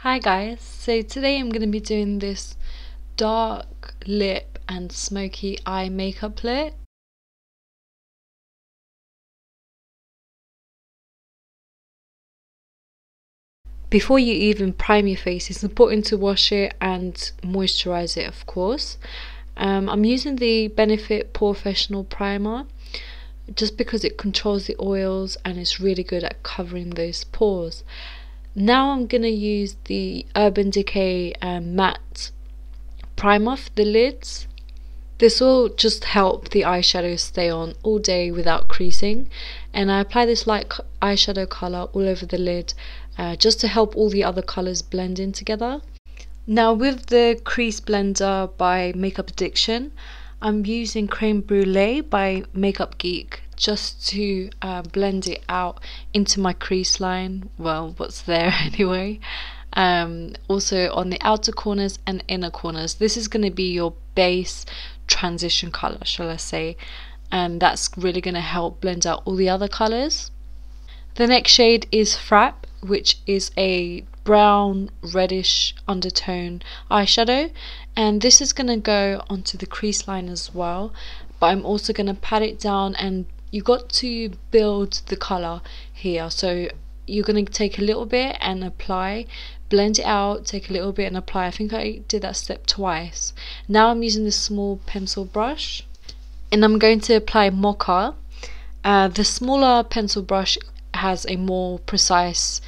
Hi guys, so today I'm going to be doing this dark lip and smoky eye makeup look. Before you even prime your face, it's important to wash it and moisturize it, of course. I'm using the Benefit Professional Primer just because it controls the oils and it's really good at covering those pores. Now I'm going to use the Urban Decay matte primer for the lids. This will just help the eyeshadow stay on all day without creasing, and I apply this light eyeshadow colour all over the lid just to help all the other colours blend in together. Now with the Crease Blender by Makeup Addiction, I'm using Creme Brulee by Makeup Geek just to blend it out into my crease line, well, what's there anyway. Also on the outer corners and inner corners. This is going to be your base transition color, shall I say, and that's really going to help blend out all the other colors. The next shade is Frap, which is a brown reddish undertone eyeshadow, and this is going to go onto the crease line as well, but I'm also going to pat it down, and you got to build the color here. So you're going to take a little bit and apply, blend it out, take a little bit and apply. I think I did that step twice. Now I'm using this small pencil brush and I'm going to apply Mocha. The smaller pencil brush has a more precise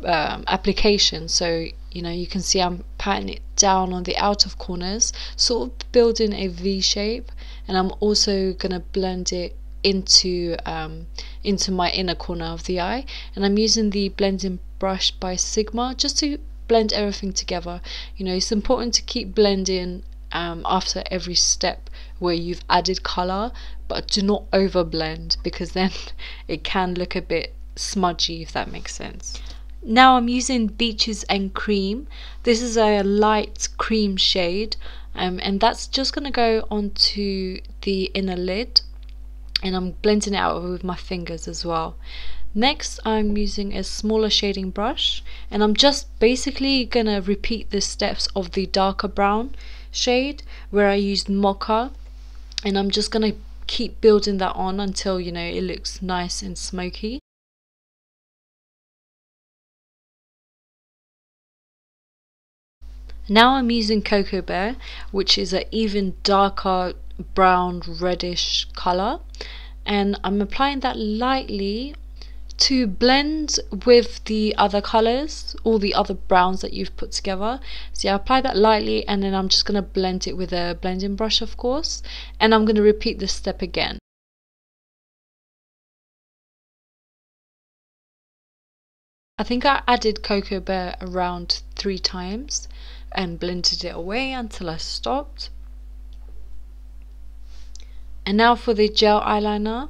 application, so you can see I'm patting it down on the outer corners, sort of building a V shape, and I'm also going to blend it into my inner corner of the eye, and I'm using the blending brush by Sigma just to blend everything together. It's important to keep blending after every step where you've added color, but do not over blend because then it can look a bit smudgy, if that makes sense. Now I'm using Beaches and Cream. This is a light cream shade, and that's just going to go onto the inner lid, and I'm blending it out with my fingers as well. Next I'm using a smaller shading brush, and I'm just basically gonna repeat the steps of the darker brown shade where I used Mocha, and I'm just gonna keep building that on until it looks nice and smoky. Now I'm using Cocoa Bear, which is an even darker brown reddish color, and I'm applying that lightly to blend with the other colors, all the other browns that you've put together. So I apply that lightly, and then I'm just going to blend it with a blending brush, of course, and I'm going to repeat this step again. I think I added Cocoa Bear around 3 times and blended it away until I stopped. And now for the gel eyeliner,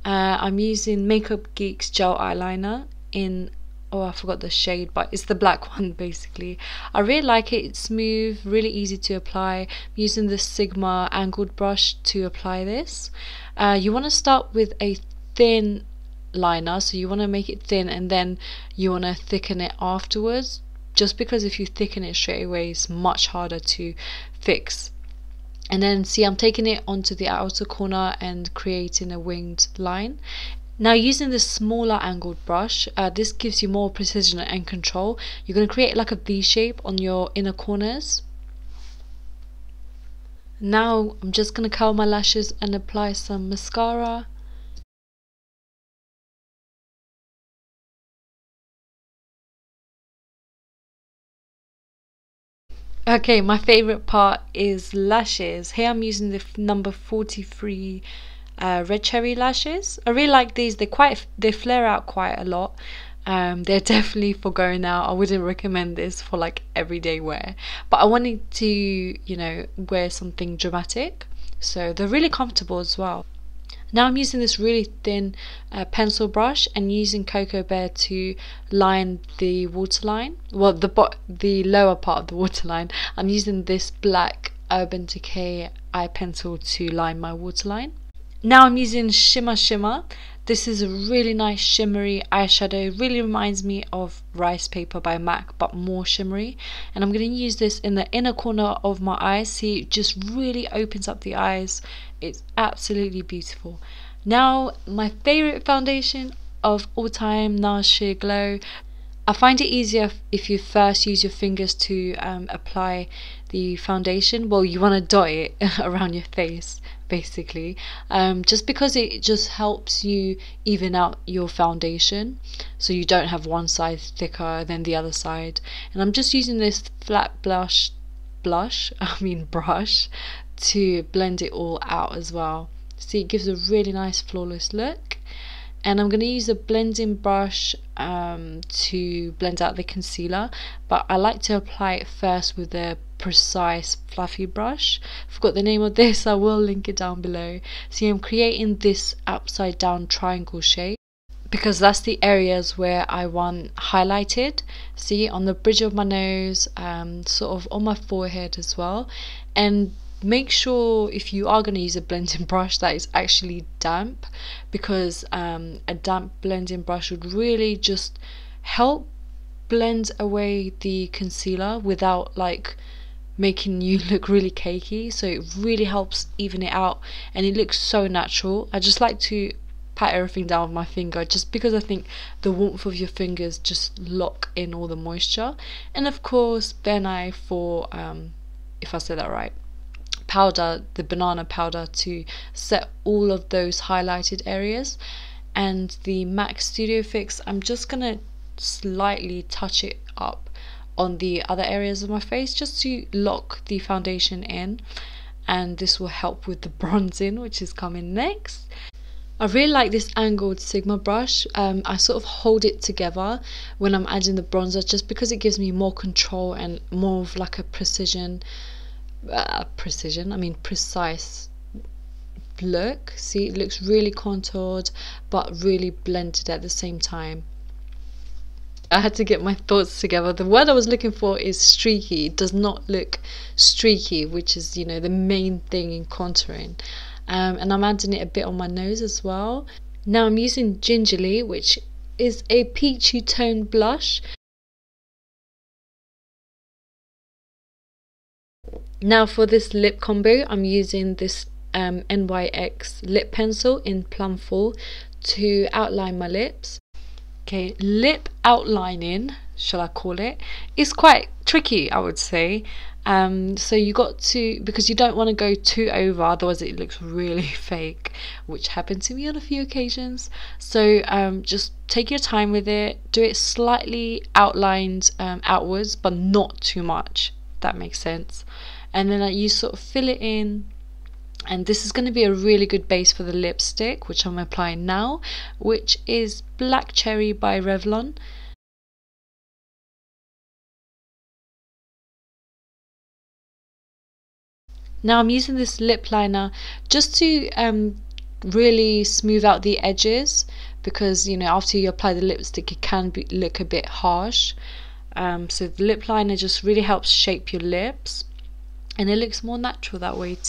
I'm using Makeup Geek's gel eyeliner in, oh, I forgot the shade, but it's the black one basically. I really like it. It's smooth, really easy to apply. I'm using the Sigma angled brush to apply this. You want to start with a thin liner, so you want to make it thin and then you want to thicken it afterwards, just because if you thicken it straight away it's much harder to fix. And then see, I'm taking it onto the outer corner and creating a winged line. Now using this smaller angled brush, this gives you more precision and control. You're going to create like a V shape on your inner corners. Now I'm just going to curl my lashes and apply some mascara. Okay, my favorite part is lashes. Here I'm using the number 43 red cherry lashes. I really like these. They flare out quite a lot. They're definitely for going out. I wouldn't recommend this for like everyday wear, but I wanted to wear something dramatic, so they're really comfortable as well. Now I'm using this really thin pencil brush and using Cocoa Bear to line the waterline, well, the lower part of the waterline. I'm using this black Urban Decay eye pencil to line my waterline. Now I'm using Shimmer Shimmer. This is a really nice shimmery eyeshadow. It really reminds me of Rice Paper by MAC, but more shimmery. And I'm going to use this in the inner corner of my eyes. See, it just really opens up the eyes. It's absolutely beautiful. Now, my favorite foundation of all time, NARS Sheer Glow. I find it easier if you first use your fingers to apply the foundation. Well, you want to dot it around your face, basically, just because it just helps you even out your foundation, so you don't have one side thicker than the other side. And I'm just using this flat brush to blend it all out as well. See, it gives a really nice flawless look. And I'm going to use a blending brush to blend out the concealer, but I like to apply it first with a precise fluffy brush. Forgot the name of this, I will link it down below. See, I'm creating this upside down triangle shape because that's the areas where I want highlighted. See, on the bridge of my nose, sort of on my forehead as well. And make sure if you are going to use a blending brush that is actually damp, because a damp blending brush would really just help blend away the concealer without like making you look really cakey. So it really helps even it out and it looks so natural. I just like to pat everything down with my finger just because I think the warmth of your fingers just lock in all the moisture. And of course Ben Nye for if I said that right, powder, the banana powder, to set all of those highlighted areas. And the MAC Studio Fix, I'm just gonna slightly touch it up on the other areas of my face just to lock the foundation in, and this will help with the bronzing, which is coming next. I really like this angled Sigma brush. I sort of hold it together when I'm adding the bronzer just because it gives me more control and more of like a precise look. See, it looks really contoured but really blended at the same time. I had to get my thoughts together. The word I was looking for is streaky. It does not look streaky, which is, you know, the main thing in contouring. And I'm adding it a bit on my nose as well. Now I'm using Gingerly, which is a peachy toned blush. Now for this lip combo, I'm using this NYX lip pencil in Plum Full to outline my lips. Okay, lip outlining, shall I call it, is quite tricky, I would say. So you got to, because you don't want to go too over, otherwise it looks really fake, which happened to me on a few occasions. So just take your time with it, do it slightly outlined outwards, but not too much, if that makes sense. And then you sort of fill it in. And this is going to be a really good base for the lipstick, which I'm applying now, which is Black Cherry by Revlon. Now I'm using this lip liner just to really smooth out the edges, because, you know, after you apply the lipstick it can look a bit harsh. So the lip liner just really helps shape your lips, and it looks more natural that way too.